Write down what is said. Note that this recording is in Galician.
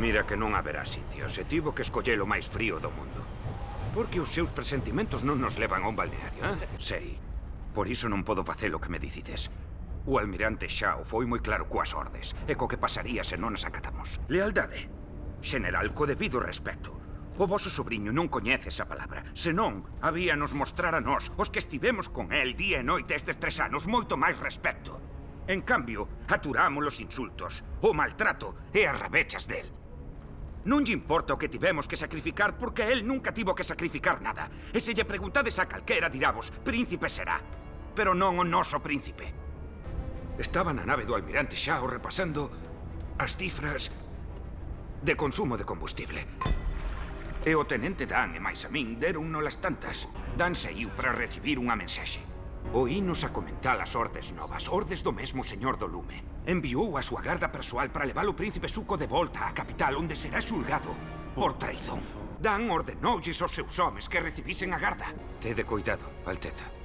Mira que non haberá sitio. Se tivo que escoller o máis frío do mundo. Porque os seus presentimentos non nos levan a un balneario, Sei. Por iso non podo facer o que me dicides. O almirante Shao foi moi claro coas ordes e co que pasaría se non as acatamos. Lealdade. General, co debido respecto. O voso sobrinho non coñece esa palabra. Senón, habíanos mostrar a nós, os que estivemos con el día e noite estes 3 anos, moito máis respecto. En cambio, aturamos os insultos, o maltrato e as rabechas del. Non lle importa o que tivemos que sacrificar porque el nunca tivo que sacrificar nada. E se lle preguntades a calquera diravos, príncipe será. Pero non o noso príncipe. Estaba na nave do almirante Shao repasando as cifras de consumo de combustible. E o tenente Dan e máis a min deron nolas tantas. Dan saiu para recibir unha mensaxe. Oínos a comentar as ordes novas, ordes do mesmo señor do lume. Enviou a súa garda persoal para levar o príncipe Zuko de volta á capital, onde será xulgado por traizón. Dan ordenolles aos seus homes que recibisen a garda. Tede cuidado, Alteza.